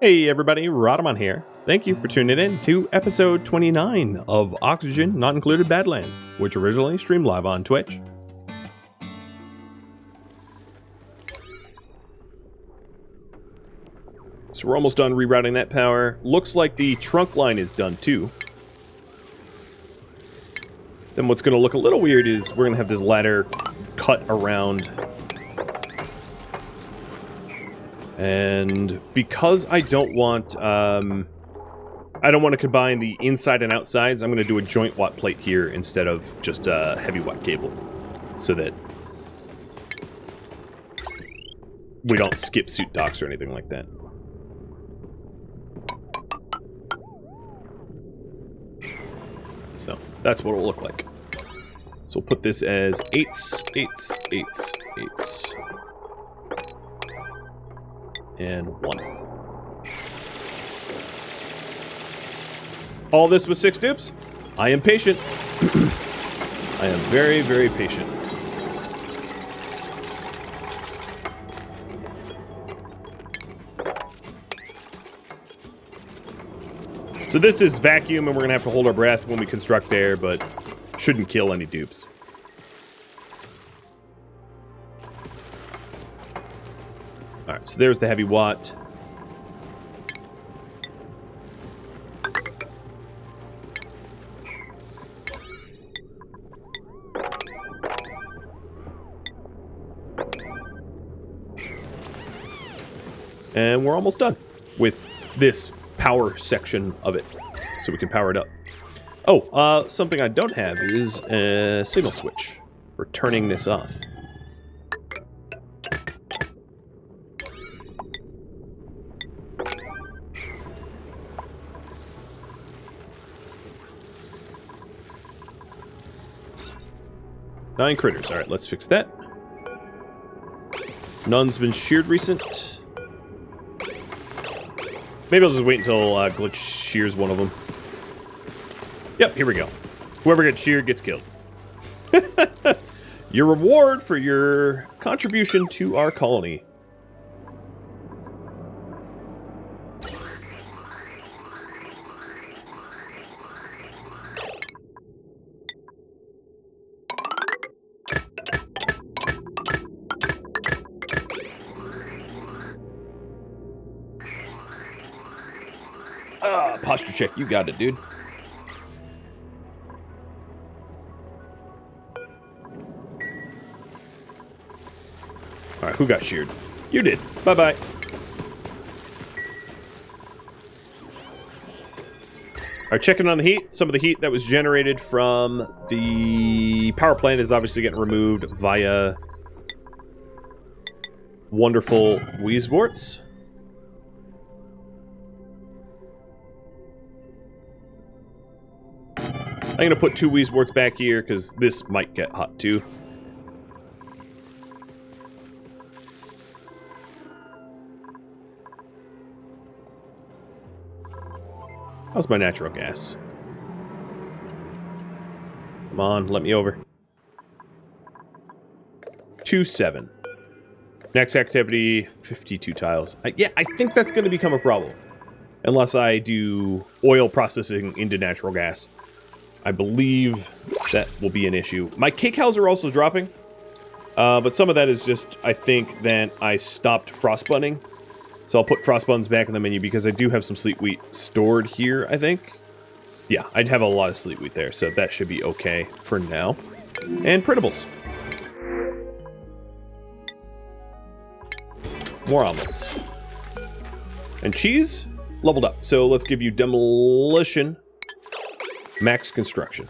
Hey everybody, Rhadamant here. Thank you for tuning in to episode 29 of Oxygen Not Included Badlands, which originally streamed live on Twitch. So we're almost done rerouting that power. Looks like the trunk line is done too. Then what's going to look a little weird is we're going to have this ladder cut around. And because I don't want to combine the inside and outsides, I'm going to do a joint watt plate here instead of just a heavy watt cable, so that we don't skip suit docks or anything like that. So that's what it will look like. So we'll put this as 8s, 8s, 8s, 8s. And 1. All this with 6 dupes? I am patient. I am very, very patient. So this is vacuum, and we're going to have to hold our breath when we construct there, but shouldn't kill any dupes. Alright, so there's the heavy watt. And we're almost done with this power section of it, so we can power it up. Oh, something I don't have is a signal switch for turning this off. Nine critters. Alright, let's fix that. None's been sheared recent. Maybe I'll just wait until Glitch shears one of them. Yep, here we go. Whoever gets sheared gets killed. Your reward for your contribution to our colony. Posture check, you got it, dude. Alright, who got sheared? You did. Bye-bye. Alright, checking on the heat. Some of the heat that was generated from the power plant is obviously getting removed via wonderful Weezeborts. I'm going to put 2 Weezeborts back here, because this might get hot, too. How's my natural gas? Come on, let me over. 2-7. Next activity, 52 tiles. Yeah, I think that's going to become a problem. Unless I do oil processing into natural gas. I believe that will be an issue. My kcals are also dropping. But some of that is just, I think, that I stopped frostbunning. So I'll put frostbuns back in the menu because I do have some sleet wheat stored here, I think. Yeah, I'd have a lot of sleet wheat there, so that should be okay for now. And printables. More omelets. And cheese leveled up. So let's give you demolition. Max construction.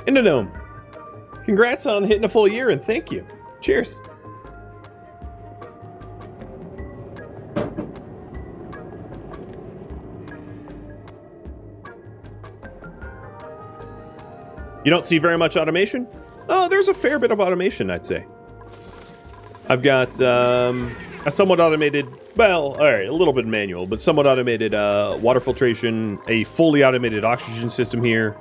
Indonome. Congrats on hitting a full year, and thank you. Cheers. You don't see very much automation? Oh, there's a fair bit of automation, I'd say. I've got a somewhat automated, well, all right, a little bit manual, but somewhat automated water filtration, a fully automated oxygen system here,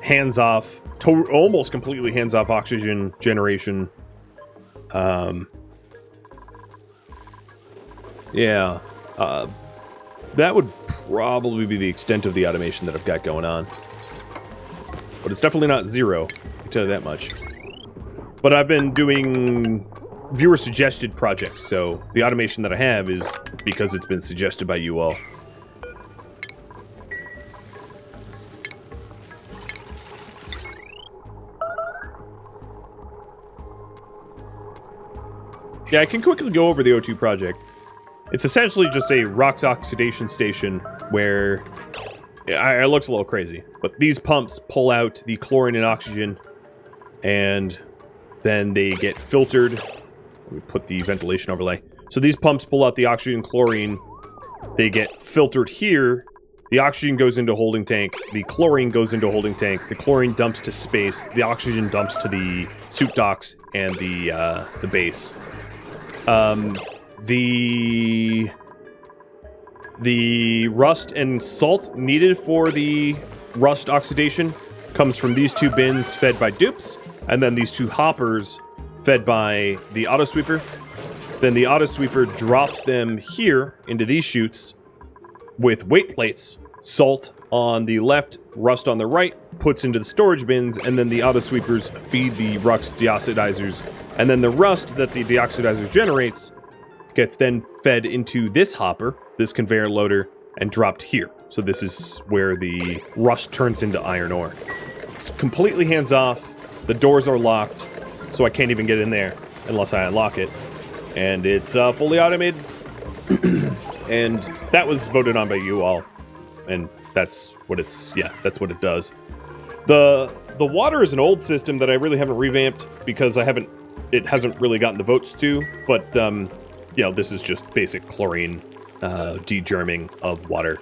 hands-off, almost completely hands-off oxygen generation. Yeah, that would probably be the extent of the automation that I've got going on. But it's definitely not zero, I can tell you that much. But I've been doing viewer-suggested projects, so the automation that I have is because it's been suggested by you all. Yeah, I can quickly go over the O2 project. It's essentially just a rocks oxidation station where it looks a little crazy, but these pumps pull out the chlorine and oxygen, and then they get filtered. We put the ventilation overlay. So these pumps pull out the oxygen and chlorine. They get filtered here. The oxygen goes into a holding tank. The chlorine goes into a holding tank. The chlorine dumps to space. The oxygen dumps to the suit docks and the base. The rust and salt needed for the rust oxidation comes from these two bins fed by dupes, and then these two hoppers fed by the auto sweeper. Then the auto sweeper drops them here into these chutes with weight plates, salt on the left, rust on the right, puts into the storage bins, and then the auto sweepers feed the rust deoxidizers, and then the rust that the deoxidizer generates gets then fed into this hopper, this conveyor loader, and dropped here. So this is where the rust turns into iron ore. It's completely hands-off. The doors are locked, so I can't even get in there unless I unlock it. And it's fully automated. And that was voted on by you all. And that's what that's what it does. The water is an old system that I really haven't revamped because it hasn't really gotten the votes to, but you know, this is just basic chlorine de-germing of water.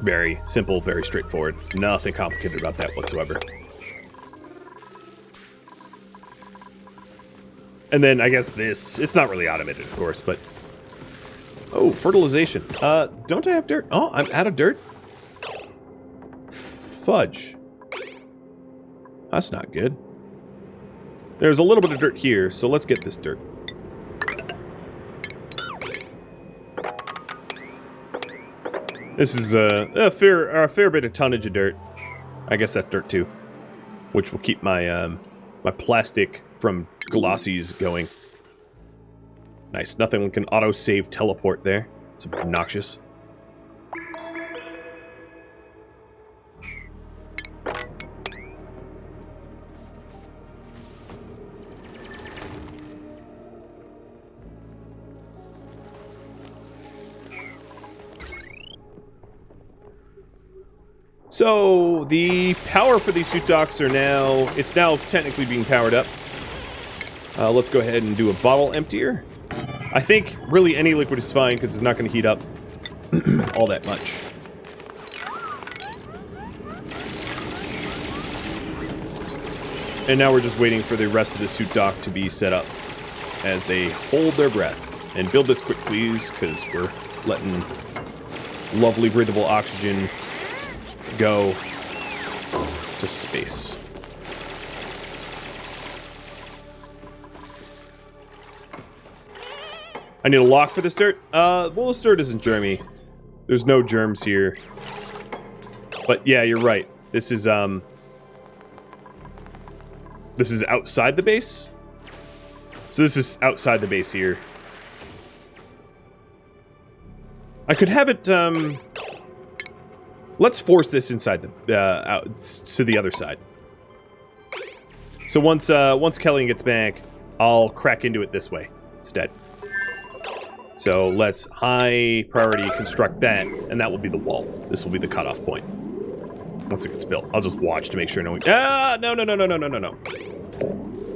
Very simple, very straightforward. Nothing complicated about that whatsoever. And then I guess it's not really automated, of course, but... Oh, fertilization. Don't I have dirt? Oh, I'm out of dirt? Fudge. That's not good. There's a little bit of dirt here, so let's get this dirt. This is a fair bit of tonnage of dirt. I guess that's dirt too, which will keep my my plastic from glossies going. Nice. Nothing can auto-save teleport there. It's obnoxious. So, the power for these suit docks it's now technically being powered up. Let's go ahead and do a bottle emptier. I think really any liquid is fine because it's not going to heat up all that much. And now we're just waiting for the rest of the suit dock to be set up as they hold their breath. And build this quick, please, because we're letting lovely breathable oxygen go to space. I need a lock for this dirt. Well, this dirt isn't germy. There's no germs here. But yeah, you're right. This is outside the base. So this is outside the base here. I could have it, let's force this inside the, out to the other side. So once Kelly gets back, I'll crack into it this way instead. So let's high priority construct that, and that will be the wall. This will be the cutoff point. Once it gets built, I'll just watch to make sure no one... Ah! No.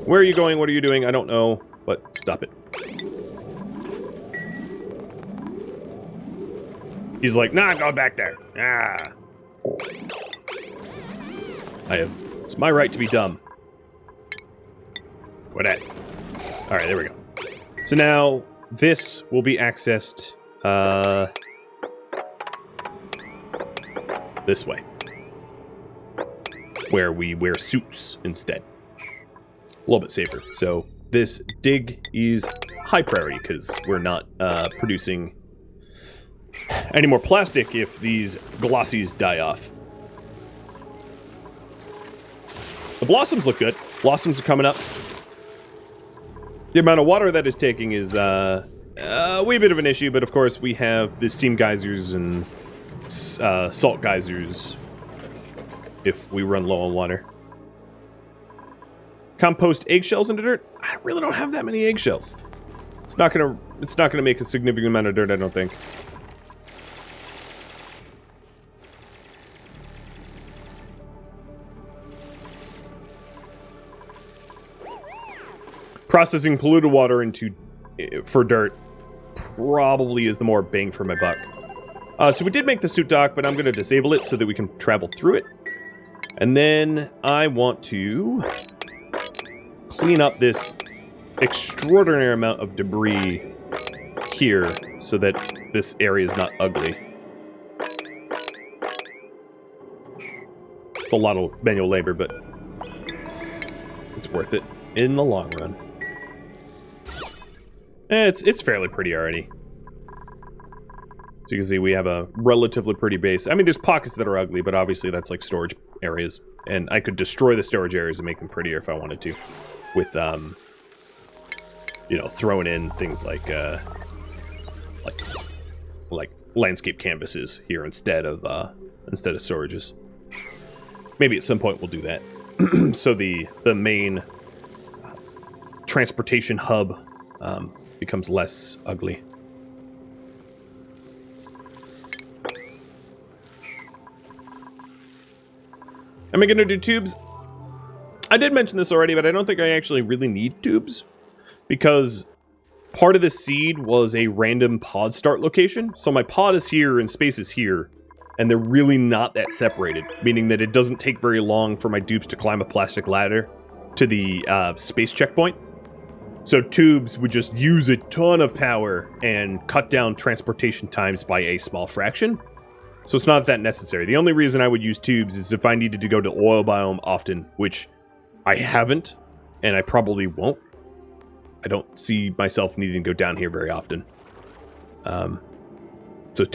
Where are you going? What are you doing? I don't know, but stop it. He's like, nah, go back there. Ah. It's my right to be dumb. What at? Alright, there we go. So now this will be accessed this way, where we wear suits instead. A little bit safer. So this dig is high priority because we're not producing any more plastic if these glossies die off. The blossoms look good. Blossoms are coming up. The amount of water that is taking is a wee bit of an issue, but of course we have the steam geysers and salt geysers if we run low on water. Compost eggshells into dirt? I really don't have that many eggshells. It's not gonna make a significant amount of dirt, I don't think. Processing polluted water for dirt probably is the more bang for my buck. So we did make the suit dock, but I'm going to disable it so that we can travel through it. And then I want to clean up this extraordinary amount of debris here so that this area is not ugly. It's a lot of manual labor, but it's worth it in the long run. It's fairly pretty already. So you can see we have a relatively pretty base. I mean, there's pockets that are ugly, but obviously that's like storage areas. And I could destroy the storage areas and make them prettier if I wanted to. With, you know, throwing in things like landscape canvases here instead of storages. Maybe at some point we'll do that. So the main transportation hub becomes less ugly. Am I going to do tubes? I did mention this already, but I don't think I actually really need tubes. Because part of the seed was a random pod start location. So my pod is here and space is here. And they're really not that separated. Meaning that it doesn't take very long for my dupes to climb a plastic ladder to the space checkpoint. So tubes would just use a ton of power and cut down transportation times by a small fraction. So it's not that necessary. The only reason I would use tubes is if I needed to go to oil biome often, which I haven't, and I probably won't. I don't see myself needing to go down here very often. So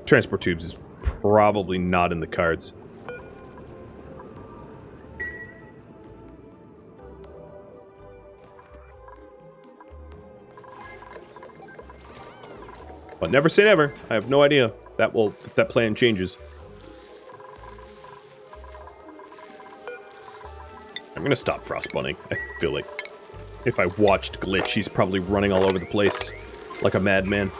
transport tubes is probably not in the cards. But never say never. I have no idea if that plan changes. I'm gonna stop frostbunning. I feel like if I watched Glitch, he's probably running all over the place like a madman.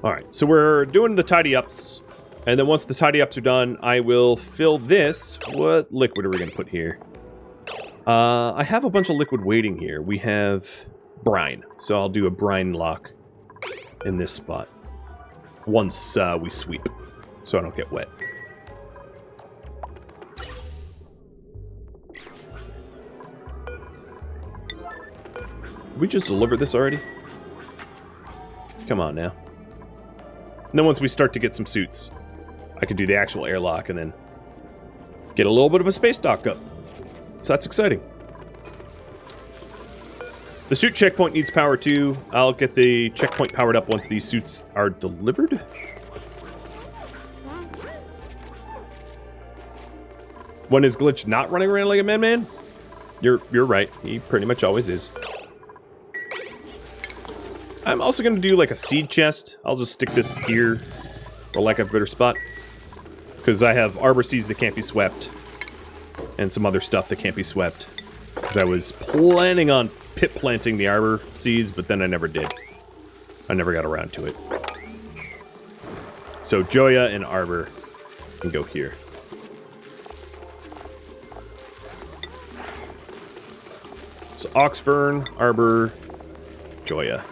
Alright, so we're doing the tidy ups. And then once the tidy ups are done, I will fill this. What liquid are we going to put here? I have a bunch of liquid waiting here. We have brine. So I'll do a brine lock in this spot. Once we sweep. So I don't get wet. Did we just deliver this already? Come on now. And then once we start to get some suits, I could do the actual airlock and then get a little bit of a space dock up. So that's exciting. The suit checkpoint needs power too. I'll get the checkpoint powered up once these suits are delivered. When is Glitch not running around like a madman? You're right. He pretty much always is. I'm also going to do like a seed chest. I'll just stick this here for lack of a better spot. Because I have arbor seeds that can't be swept. And some other stuff that can't be swept. Because I was planning on pit planting the arbor seeds, but then I never did. I never got around to it. So Joya and arbor can go here. So oxfern, arbor, Joya.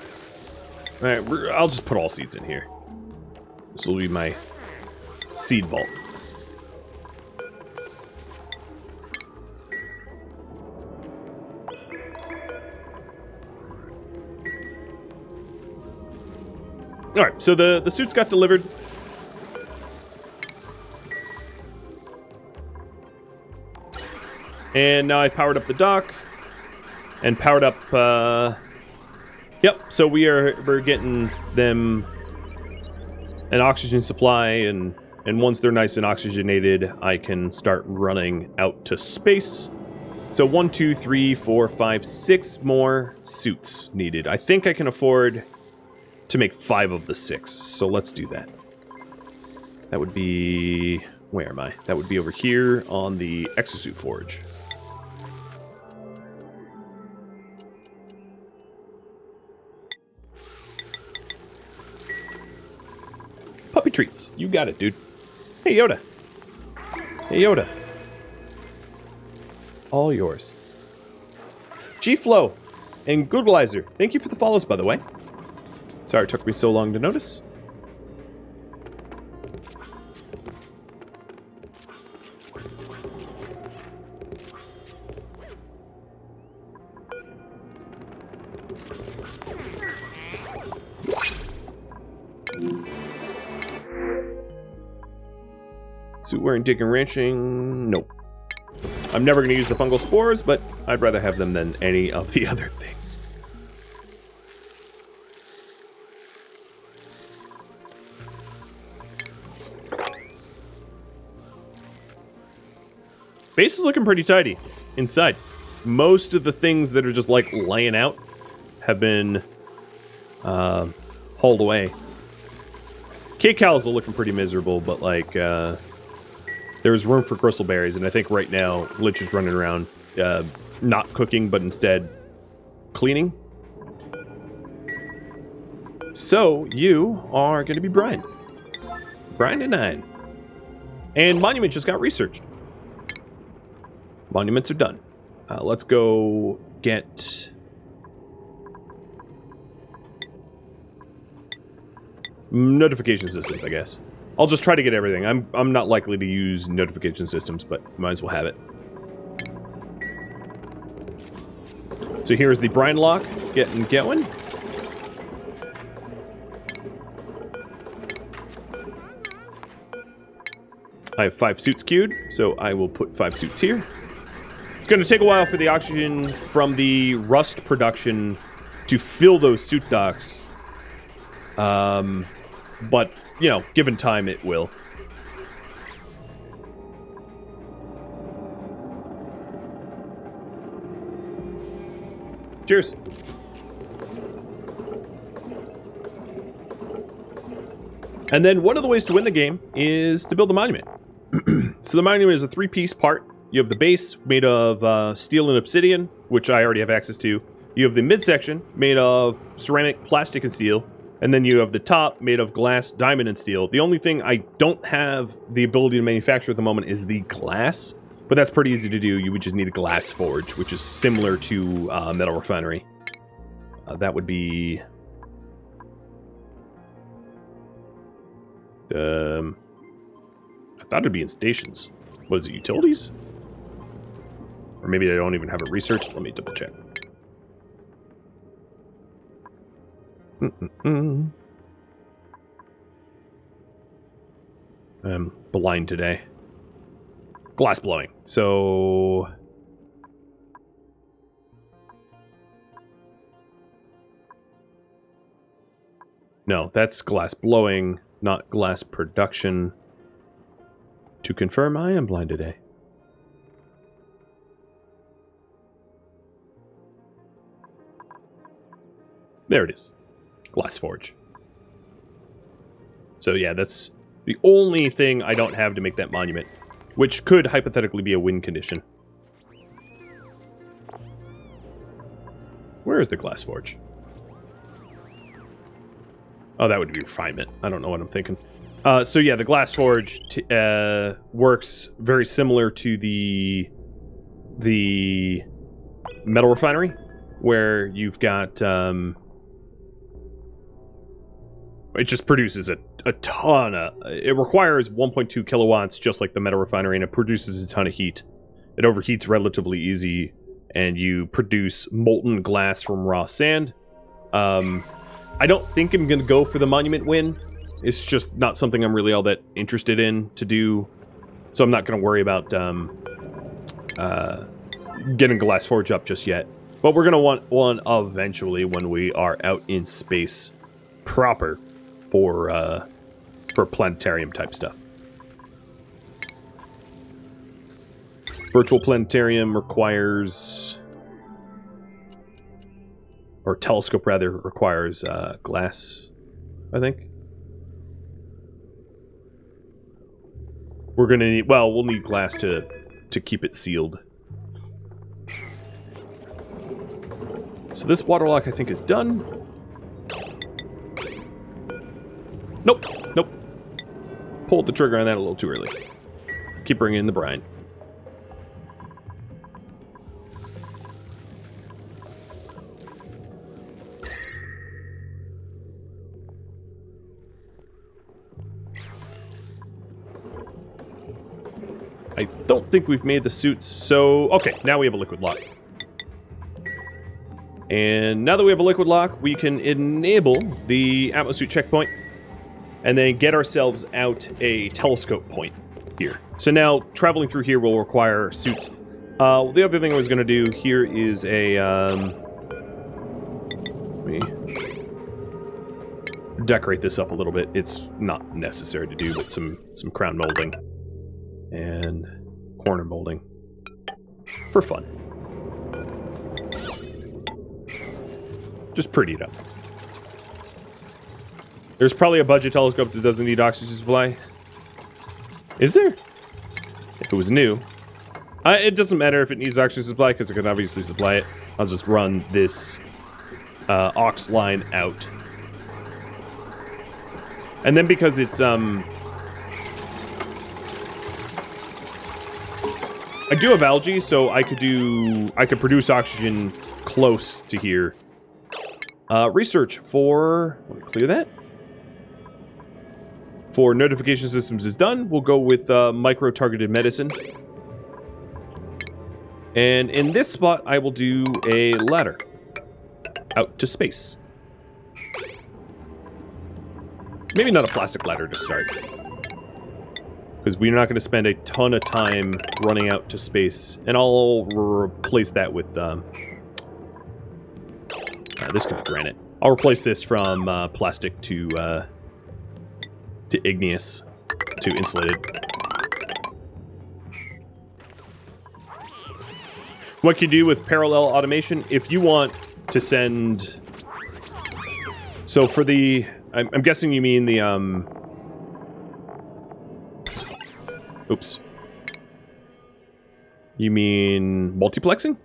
Alright, I'll just put all seeds in here. This will be my seed vault. All right, so the suits got delivered. And now I powered up the dock and powered up, yep, so we're getting them an oxygen supply, and once they're nice and oxygenated, I can start running out to space. So 1, 2, 3, 4, 5, 6 more suits needed. I think I can afford to make 5 of the 6, so let's do that. That would be... where am I? That would be over here on the exosuit forge. Puppy treats. You got it, dude. Hey, Yoda. Hey, Yoda. All yours. G-Flow and Googleizer. Thank you for the follows, by the way. Sorry it took me so long to notice. Suit wearing, digging, ranching. Nope. I'm never going to use the fungal spores, but I'd rather have them than any of the other things. Base is looking pretty tidy inside. Most of the things that are just like laying out have been hauled away. K-Cows are looking pretty miserable, but like there's room for gristleberries, and I think right now Lich is running around not cooking, but instead cleaning. So you are going to be Brian. Brian and 9. And Monument just got researched. Monuments are done. Let's go get... notification systems, I guess. I'll just try to get everything. I'm not likely to use notification systems, but might as well have it. So here's the brine lock getting going. I have 5 suits queued, so I will put 5 suits here. It's going to take a while for the oxygen from the rust production to fill those suit docks. But, you know, given time, it will. Cheers. And then one of the ways to win the game is to build a monument. So the monument is a 3-piece part. You have the base made of steel and obsidian, which I already have access to. You have the midsection made of ceramic, plastic, and steel. And then you have the top made of glass, diamond, and steel. The only thing I don't have the ability to manufacture at the moment is the glass. But that's pretty easy to do. You would just need a glass forge, which is similar to metal refinery. That would be... I thought it'd be in stations. What is it, utilities? Or maybe I don't even have it researched. Let me double check. I'm blind today. Glass blowing. So... no, that's glass blowing, not glass production. To confirm, I am blind today. There it is. Glass forge. So yeah, that's the only thing I don't have to make that monument, which could hypothetically be a win condition. Where is the glass forge? Oh, that would be refinement. I don't know what I'm thinking. So yeah, the glass forge works very similar to the metal refinery, where you've got it just produces a ton of... It requires 1.2 kilowatts, just like the metal refinery, and it produces a ton of heat. It overheats relatively easy, and you produce molten glass from raw sand. I don't think I'm going to go for the monument win. It's just not something I'm really all that interested in to do. So I'm not going to worry about getting Glass Forge up just yet. But we're going to want one eventually when we are out in space proper for planetarium type stuff. Virtual planetarium requires... Or telescope, rather, requires glass, I think. We're going to need... Well, we'll need glass to keep it sealed. So this water lock, I think, is done. Nope. Nope. Pulled the trigger on that a little too early. Keep bringing in the brine. I don't think we've made the suits, so... Okay, now we have a liquid lock. And now that we have a liquid lock, we can enable the atmosuit checkpoint and then get ourselves out a telescope point here. So now, traveling through here will require suits. The other thing I was going to do here is a... let me decorate this up a little bit. It's not necessary to do, but some crown molding. And corner molding for fun. Just pretty it up. There's probably a budget telescope that doesn't need oxygen supply. Is there? If it was new. It doesn't matter if it needs oxygen supply because I can obviously supply it. I'll just run this aux line out. And then because it's I do have algae, so I could produce oxygen close to here. Research for... Let me clear that. For notification systems is done. We'll go with micro-targeted medicine. And in this spot, I will do a ladder. Out to space. Maybe not a plastic ladder to start. Because we're not going to spend a ton of time running out to space. And I'll replace that with... this could be granite. I'll replace this from plastic to igneous, to insulated. What you do with parallel automation, if you want to send... So for the... I'm guessing you mean the... Oops. You mean multiplexing?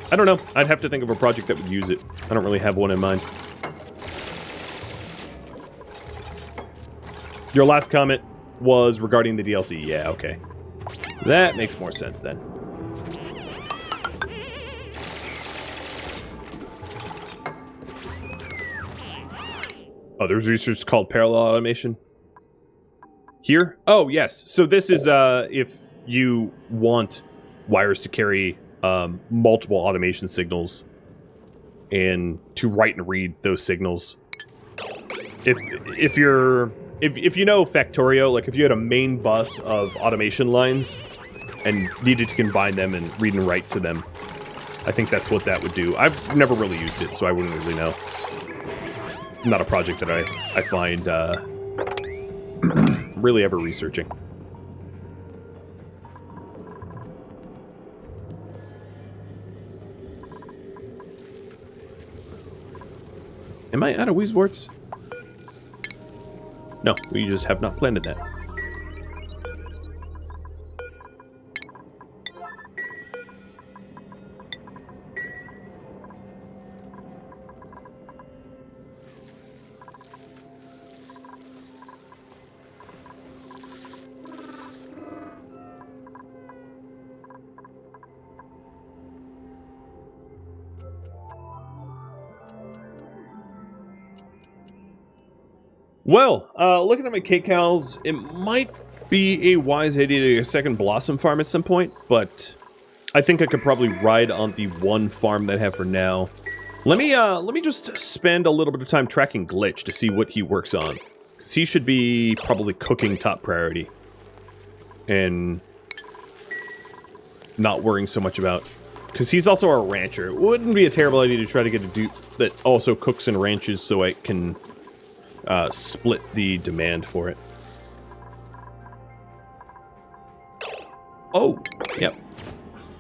I don't know. I'd have to think of a project that would use it. I don't really have one in mind. Your last comment was regarding the DLC. Yeah, okay. That makes more sense then. Oh, there's research called parallel automation. Here? Oh, yes. So this is if you want wires to carry multiple automation signals and to write and read those signals. If you know Factorio, like if you had a main bus of automation lines and needed to combine them and read and write to them, I think that's what that would do. I've never really used it, so I wouldn't really know. It's not a project that I find really ever researching. Am I out of Weezeworts? No, we just have not planted that. Well, looking at my kcals, it might be a wise idea to get a second blossom farm at some point, but I think I could probably ride on the one farm that I have for now. Let me just spend a little bit of time tracking Glitch to see what he works on, because he should be probably cooking top priority, and not worrying so much about, because he's also a rancher. It wouldn't be a terrible idea to try to get a dude that also cooks and ranches so I can split the demand for it. Oh, yep.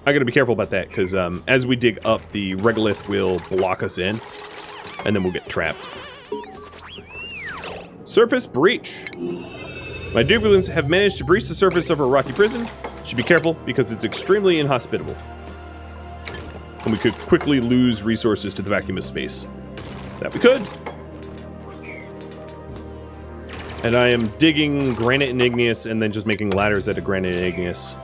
I gotta be careful about that, because as we dig up, the regolith will block us in, and then we'll get trapped. Surface breach. My duplicates have managed to breach the surface of our rocky prison. Should be careful, because it's extremely inhospitable. And we could quickly lose resources to the vacuum of space. That we could. And I am digging granite and igneous, and then just making ladders out of granite and igneous.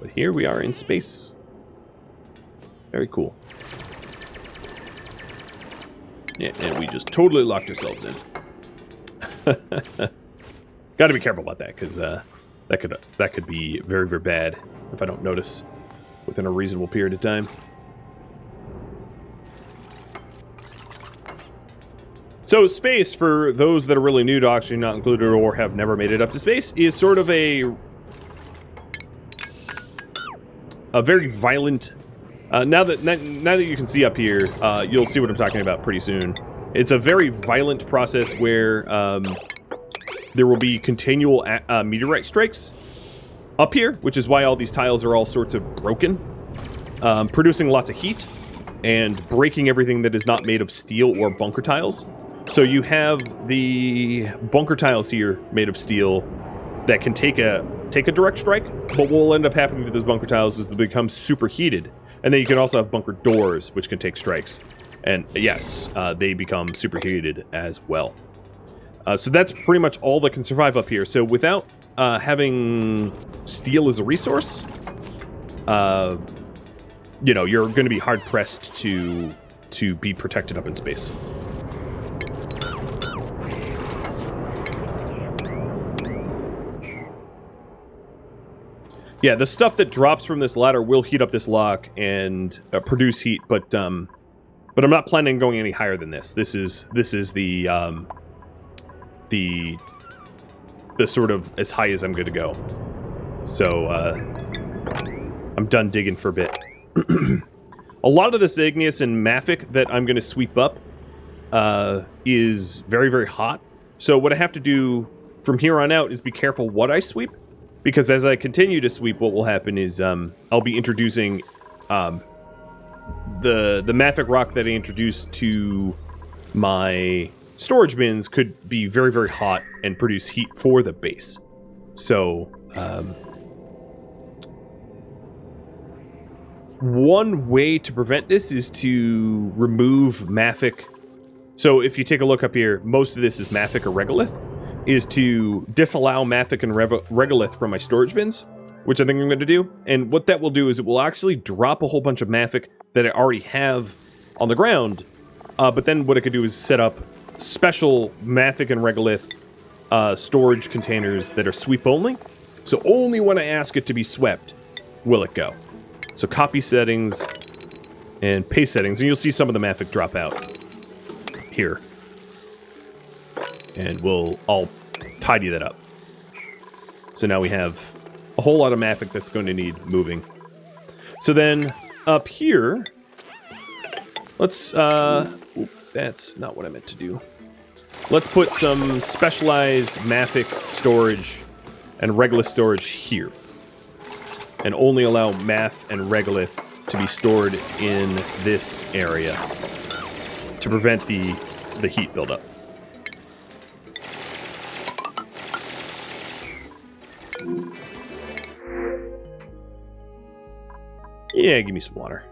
But here we are in space. Very cool. Yeah, and we just totally locked ourselves in. Gotta be careful about that, because that could be very, very bad if I don't notice within a reasonable period of time. So space, for those that are really new to Oxygen Not Included or have never made it up to space, is sort of a very violent... now that you can see up here, you'll see what I'm talking about pretty soon. It's a very violent process where there will be continual meteorite strikes up here, which is why all these tiles are all sorts of broken, producing lots of heat and breaking everything that is not made of steel or bunker tiles. So you have the bunker tiles here made of steel that can take a direct strike, but what will end up happening to those bunker tiles is they become superheated. And then you can also have bunker doors, which can take strikes. And yes, they become superheated as well. So that's pretty much all that can survive up here. So without having steel as a resource, you know, you're going to be hard-pressed to be protected up in space. Yeah, the stuff that drops from this ladder will heat up this lock and produce heat, but I'm not planning on going any higher than this. This is the sort of as high as I'm going to go. So I'm done digging for a bit. A lot of this igneous and mafic that I'm going to sweep up is very, very hot. So what I have to do from here on out is be careful what I sweep. Because as I continue to sweep, what will happen is I'll be introducing the mafic rock that I introduced to my storage bins could be very, very hot and produce heat for the base. So one way to prevent this is to remove mafic. So if you take a look up here, most of this is mafic or regolith. Is to disallow mafic and regolith from my storage bins, which I think I'm going to do. And what that will do is it will actually drop a whole bunch of mafic that I already have on the ground. But then what I could do is set up special mafic and regolith storage containers that are sweep only. So only when I ask it to be swept will it go. So copy settings and paste settings, and you'll see some of the mafic drop out here. And I'll tidy that up. So now we have a whole lot of mafic that's going to need moving. So then up here, let's that's not what I meant to do. Let's put some specialized mafic storage and regolith storage here. And only allow maf and regolith to be stored in this area to prevent the heat buildup. Yeah, give me some water.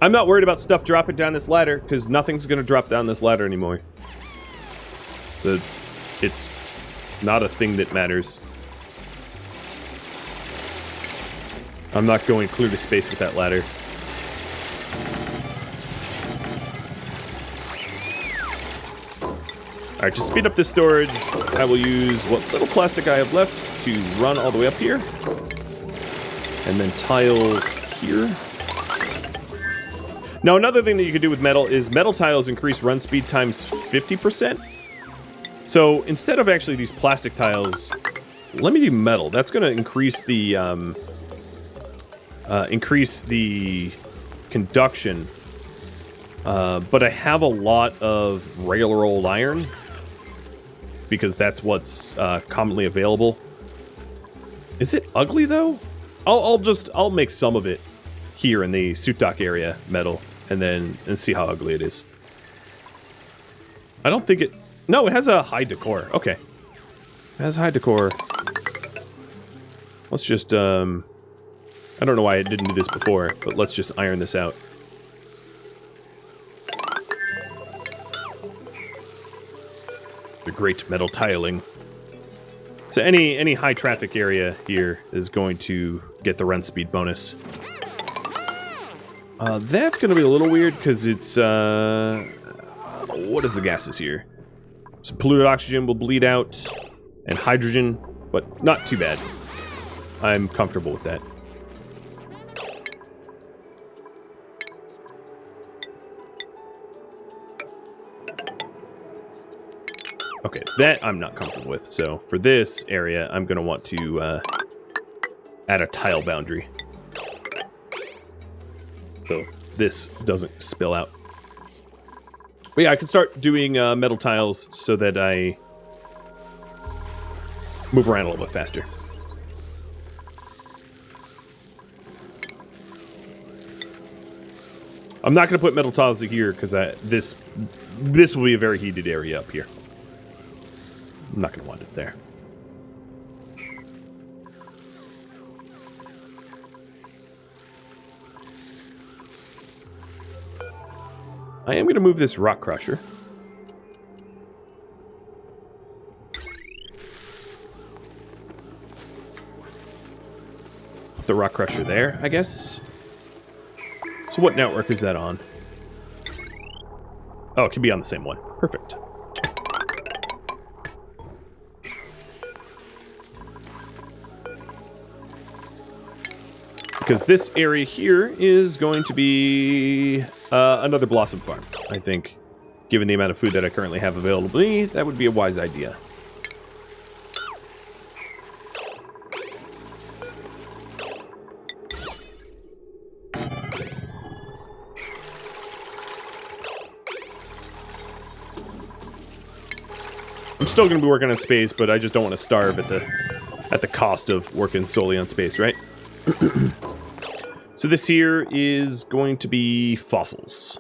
I'm not worried about stuff dropping down this ladder, because nothing's going to drop down this ladder anymore. So, it's not a thing that matters. I'm not going clear to space with that ladder. Alright, to speed up this storage, I will use what little plastic I have left to run all the way up here. And then tiles here. Now, another thing that you can do with metal is metal tiles increase run speed times 50%. So, instead of actually these plastic tiles, let me do metal. That's going to increase the conduction. But I have a lot of regular old iron, because that's what's commonly available. Is it ugly, though? I'll make some of it here in the suit dock area, metal, and see how ugly it is. I don't think it... No, it has a high decor. Okay. It has high decor. Let's just, I don't know why I didn't do this before, but let's just iron this out. The great metal tiling. So any high traffic area here is going to get the run speed bonus. That's going to be a little weird because it's, what is the gases here? Some polluted oxygen will bleed out, and hydrogen, but not too bad. I'm comfortable with that. Okay, that I'm not comfortable with. So for this area, I'm going to want to add a tile boundary. So this doesn't spill out. But yeah, I can start doing metal tiles so that I move around a little bit faster. I'm not going to put metal tiles here because this will be a very heated area up here. I'm not going to want it there. I am going to move this rock crusher. Put the rock crusher there, I guess. So what network is that on? Oh, it can be on the same one. Perfect. Because this area here is going to be another blossom farm. I think, given the amount of food that I currently have available to me, that would be a wise idea. I'm still going to be working on space, but I just don't want to starve at the cost of working solely on space, right? So this here is going to be fossils.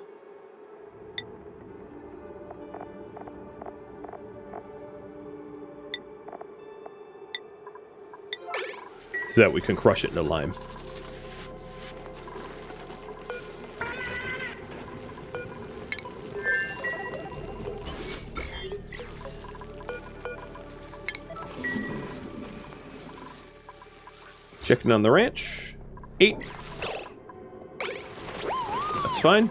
So that we can crush it into lime. Checking on the ranch. 8. That's fine.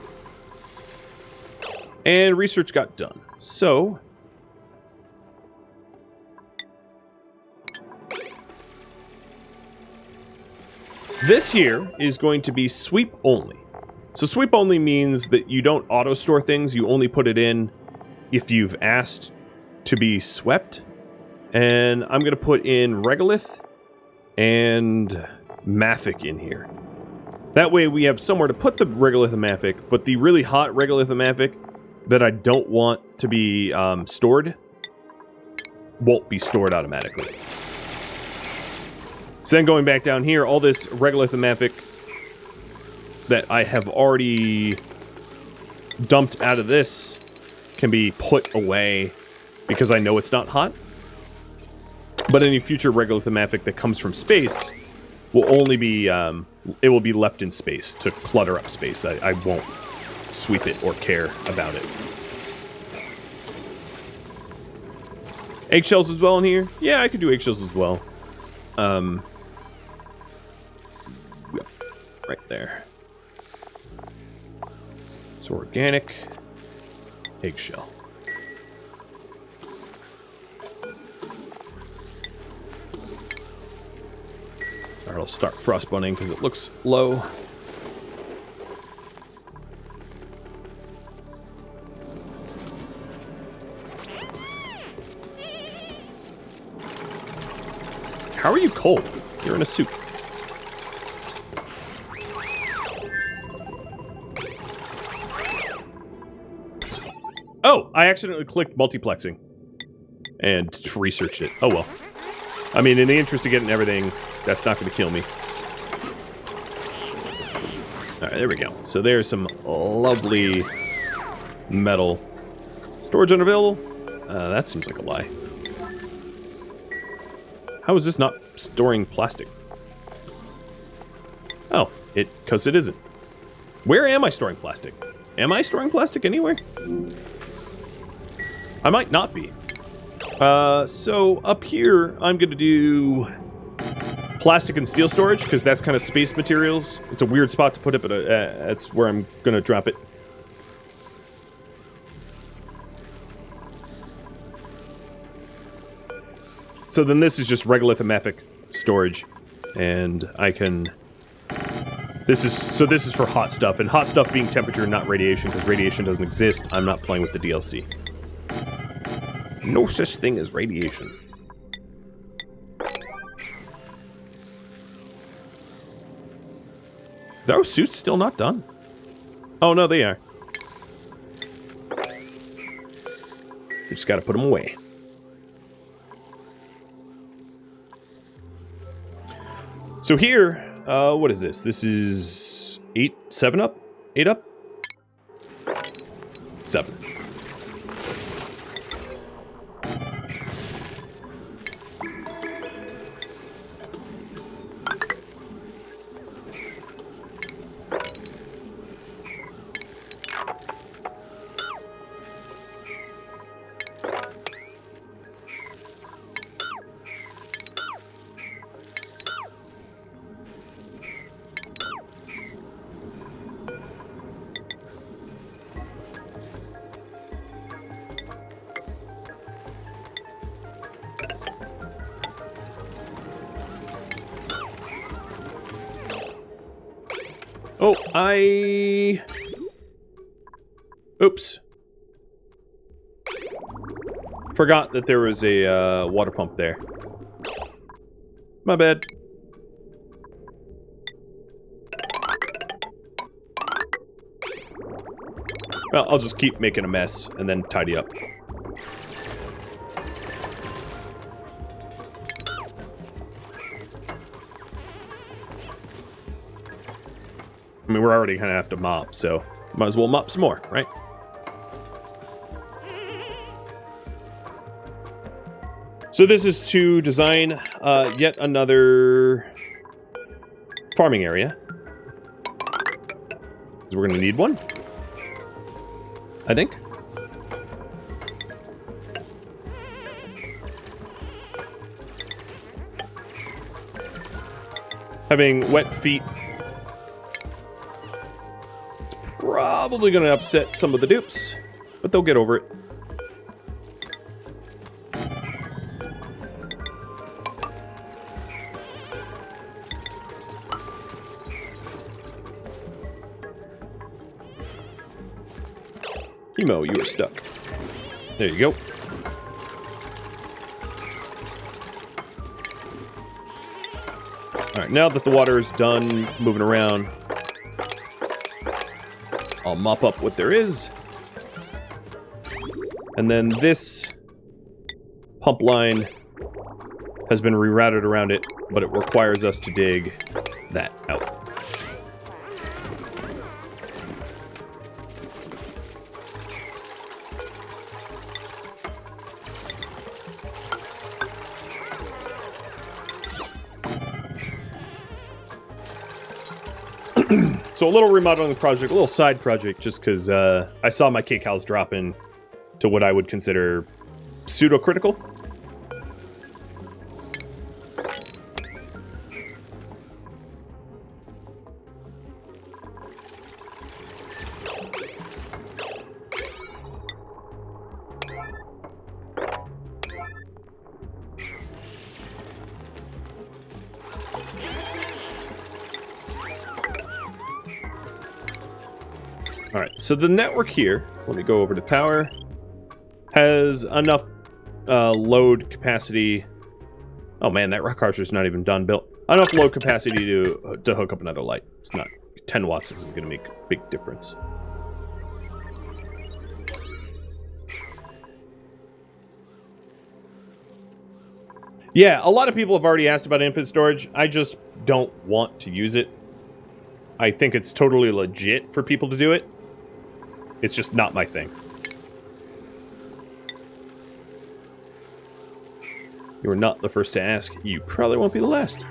And research got done. So this here is going to be sweep only. So sweep only means that you don't auto store things. You only put it in if you've asked to be swept. And I'm going to put in regolith and mafic in here. That way we have somewhere to put the regolith and mafic, but the really hot regolith and mafic that I don't want to be stored won't be stored automatically. So then going back down here, all this regolith and mafic that I have already dumped out of this can be put away because I know it's not hot. But any future regolith and mafic that comes from space will only be, it will be left in space to clutter up space. I won't sweep it or care about it. Eggshells as well in here? Yeah, I could do eggshells as well. Yep, right there. It's organic. Eggshell. Alright, I'll start frost bunning because it looks low. How are you cold? You're in a suit. Oh, I accidentally clicked multiplexing and researched it. Oh well. I mean, in the interest of getting everything, that's not going to kill me. Alright, there we go. So there's some lovely metal. Storage unavailable? That seems like a lie. How is this not storing plastic? Oh, because it isn't. Where am I storing plastic? Am I storing plastic anywhere? I might not be. So up here, I'm going to do plastic and steel storage, because that's kind of space materials. It's a weird spot to put it, but that's where I'm going to drop it. So then this is just regolithomatic storage, and I can... This is for hot stuff, and hot stuff being temperature, not radiation, because radiation doesn't exist. I'm not playing with the DLC. No such thing as radiation. Those suits still not done? Oh no, they are. We just gotta put them away. So here, what is this? This is 7 up? 8 up? 7. Oh, oops. Forgot that there was a water pump there. My bad. Well, I'll just keep making a mess and then tidy up. I mean, we're already gonna have to mop, so might as well mop some more, right? So this is to design yet another farming area. So we're gonna need one, I think. Having wet feet probably going to upset some of the dupes, but they'll get over it. Emo, you were stuck. There you go. Alright, now that the water is done moving around, I'll mop up what there is. And then this pump line has been rerouted around it, but it requires us to dig that out. So a little remodeling project, a little side project, just because I saw my kcals dropping to what I would consider pseudo-critical. Alright, so the network here, let me go over to power, has enough load capacity. Oh man, that rock archer's not even done built. Enough load capacity to hook up another light. It's not 10 watts isn't going to make a big difference. Yeah, a lot of people have already asked about infinite storage. I just don't want to use it. I think it's totally legit for people to do it. It's just not my thing. You were not the first to ask. You probably won't be the last.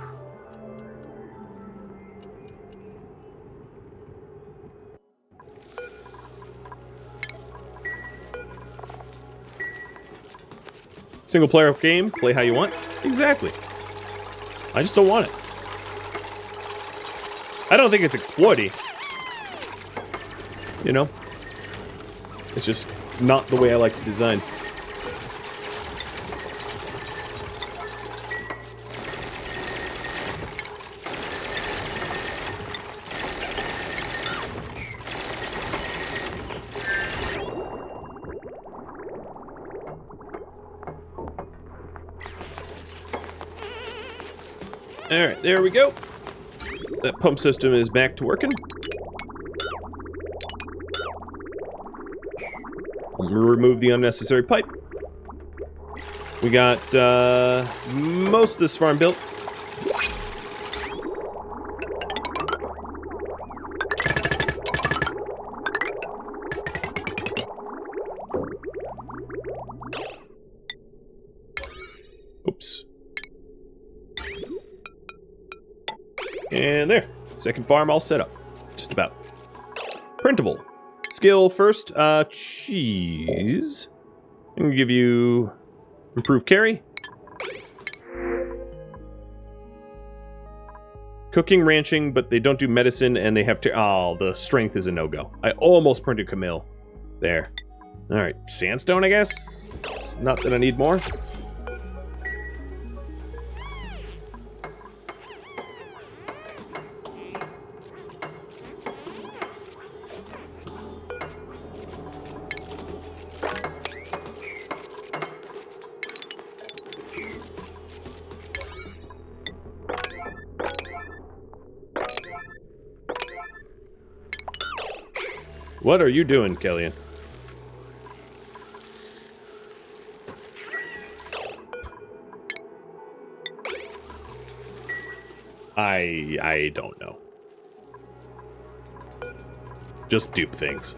Single player game, play how you want. Exactly. I just don't want it. I don't think it's exploity. You know? It's just not the way I like to design. Alright, there we go. That pump system is back to working. Remove the unnecessary pipe. We got most of this farm built. Oops. And there. Second farm all set up. Just about. Printable. Skill first, cheese. I'm gonna give you improved carry. Cooking, ranching, but they don't do medicine and they have to. Oh, the strength is a no-go. I almost printed Camille. There. Alright, sandstone, I guess. It's not that I need more. What are you doing, Kelvin? I don't know. Just dupe things.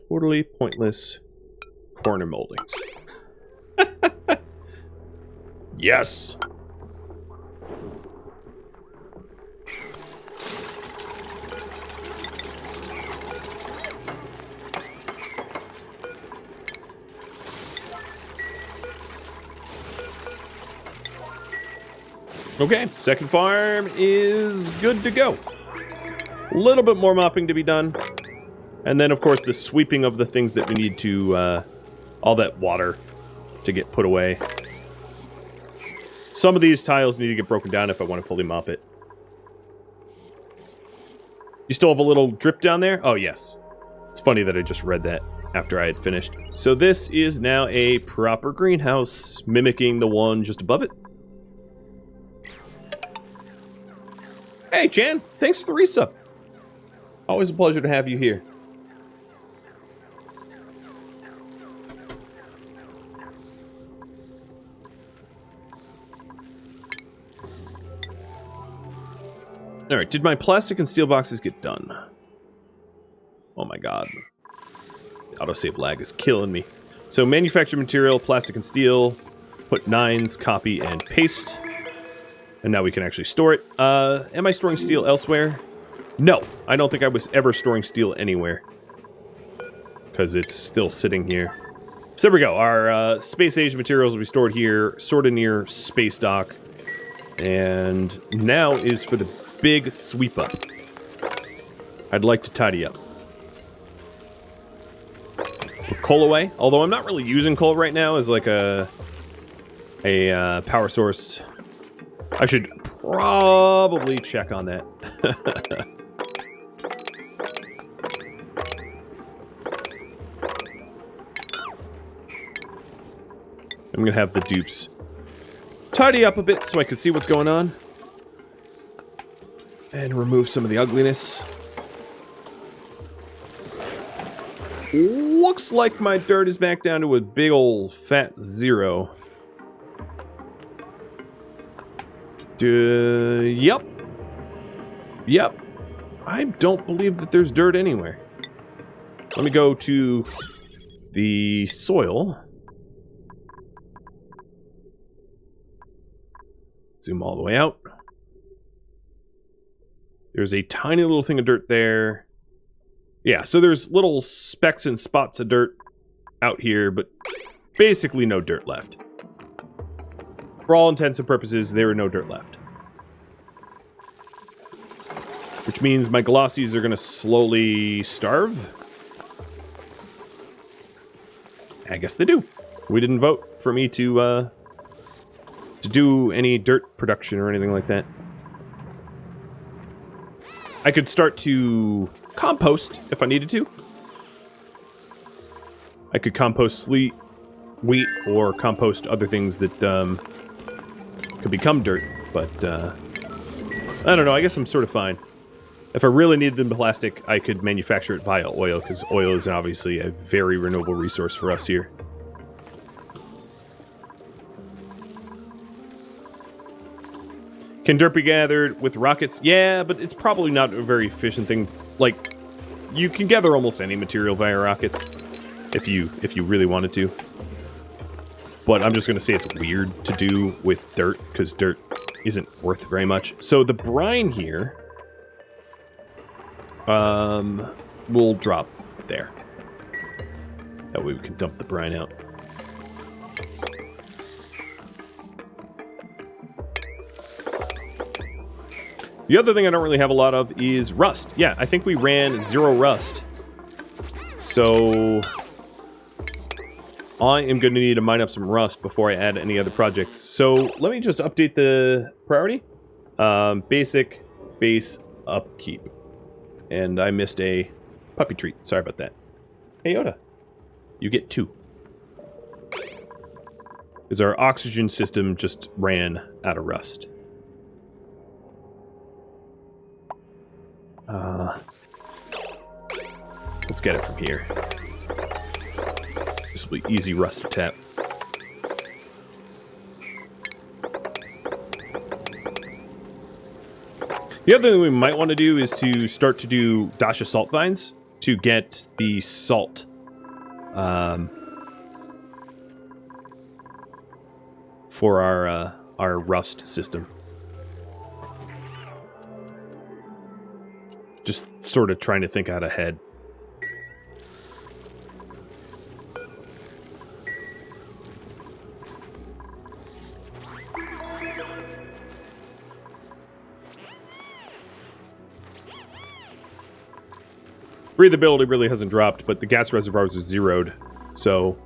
Totally pointless corner moldings. Yes! Okay, second farm is good to go. A little bit more mopping to be done. And then, of course, the sweeping of the things that we need to, all that water to get put away. Some of these tiles need to get broken down if I want to fully mop it. You still have a little drip down there? Oh, yes. It's funny that I just read that after I had finished. So this is now a proper greenhouse, mimicking the one just above it. Hey, Chan, thanks for the resub. Always a pleasure to have you here. Alright, did my plastic and steel boxes get done? Oh my god. The autosave lag is killing me. So manufactured material, plastic and steel, put 9s, copy, and paste. And now we can actually store it. Am I storing steel elsewhere? No, I don't think I was ever storing steel anywhere. Because it's still sitting here. So there we go. Our space age materials will be stored here, sort of near space dock. And now is for the big sweep up. I'd like to tidy up. Put coal away, although I'm not really using coal right now as like a power source. I should probably check on that. I'm gonna have the dupes tidy up a bit so I can see what's going on. And remove some of the ugliness. Looks like my dirt is back down to a big old fat 0. Yep. Yep. I don't believe that there's dirt anywhere. Let me go to the soil. Zoom all the way out. There's a tiny little thing of dirt there. Yeah, so there's little specks and spots of dirt out here, but basically no dirt left. For all intents and purposes, there are no dirt left. Which means my glossies are going to slowly starve. I guess they do. We didn't vote for me to do any dirt production or anything like that. I could start to compost if I needed to. I could compost sleet, wheat, or compost other things that could become dirt, but I don't know, I guess I'm sort of fine. If I really needed the plastic, I could manufacture it via oil, because oil is obviously a very renewable resource for us here. Can dirt be gathered with rockets? Yeah, but it's probably not a very efficient thing. Like, you can gather almost any material via rockets if you really wanted to. But I'm just going to say it's weird to do with dirt, because dirt isn't worth very much. So the brine here will drop there. That way we can dump the brine out. The other thing I don't really have a lot of is rust. Yeah, I think we ran 0 rust. So I am going to need to mine up some rust before I add any other projects. So let me just update the priority. Basic, base, upkeep. And I missed a puppy treat. Sorry about that. Hey, Yoda. You get 2. Because our oxygen system just ran out of rust. Let's get it from here. This will be easy rust to tap. The other thing we might want to do is to start to do Dasha salt vines to get the salt for our rust system. Just sort of trying to think out ahead. Breathability really hasn't dropped, but the gas reservoirs are zeroed, so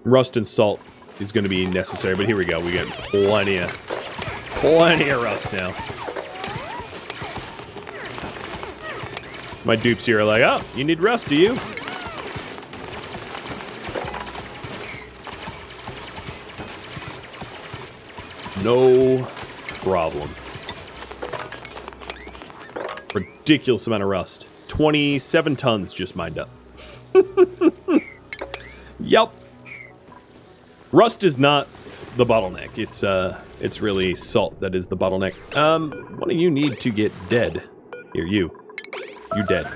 rust and salt is going to be necessary. But here we go, we got plenty of rust now. My dupes here are like, oh, you need rust, do you? No problem. Ridiculous amount of rust. 27 tons just mined up. Yep. Rust is not the bottleneck. It's really salt that is the bottleneck. One of you need to get dead. Here, you. You dead.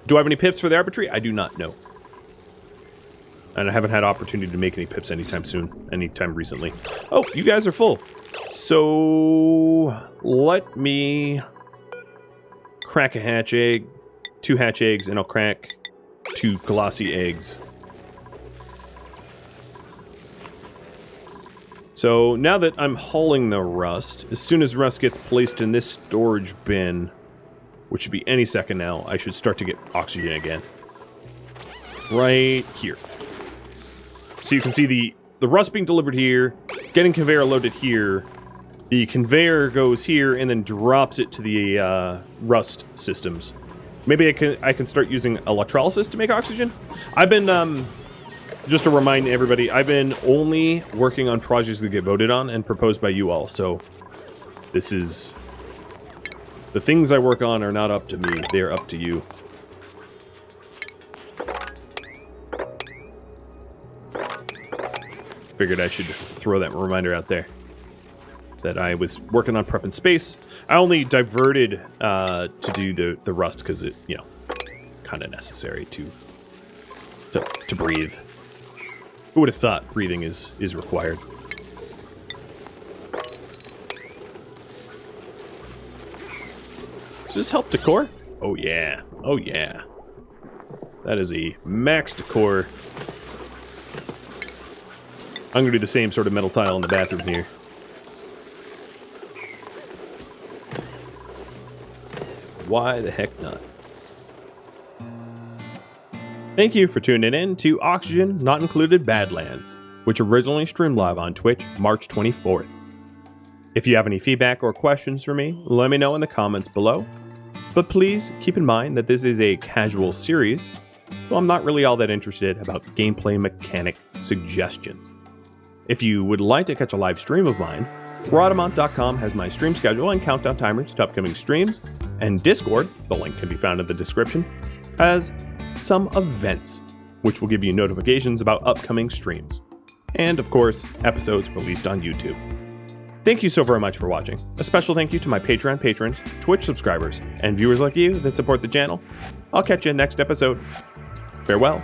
Do I have any pips for the arbitrary? I do not know. And I haven't had opportunity to make any pips anytime soon. Anytime recently. Oh, you guys are full. So let me crack a hatch egg, 2 hatch eggs, and I'll crack 2 glossy eggs. So now that I'm hauling the rust, as soon as rust gets placed in this storage bin, which should be any second now, I should start to get oxygen again. Right here. So you can see the rust being delivered here, getting conveyor loaded here. The conveyor goes here and then drops it to the rust systems. Maybe I can start using electrolysis to make oxygen. I've been just to remind everybody, I've been only working on projects that get voted on and proposed by you all. So this is the things I work on are not up to me; they are up to you. Figured I should throw that reminder out there that I was working on prep in space. I only diverted to do the rust because it, you know, kind of necessary to breathe. Who would have thought breathing is required? Does this help decor? Oh yeah. Oh yeah. That is a max decor. I'm gonna do the same sort of metal tile in the bathroom here. Why the heck not? Thank you for tuning in to Oxygen Not Included Badlands, which originally streamed live on Twitch March 24th. If you have any feedback or questions for me, let me know in the comments below. But please keep in mind that this is a casual series, so I'm not really all that interested about gameplay mechanic suggestions. If you would like to catch a live stream of mine, Rhadamant.com has my stream schedule and countdown timers to upcoming streams, and Discord, the link can be found in the description, has some events, which will give you notifications about upcoming streams. And, of course, episodes released on YouTube. Thank you so very much for watching. A special thank you to my Patreon patrons, Twitch subscribers, and viewers like you that support the channel. I'll catch you in next episode. Farewell.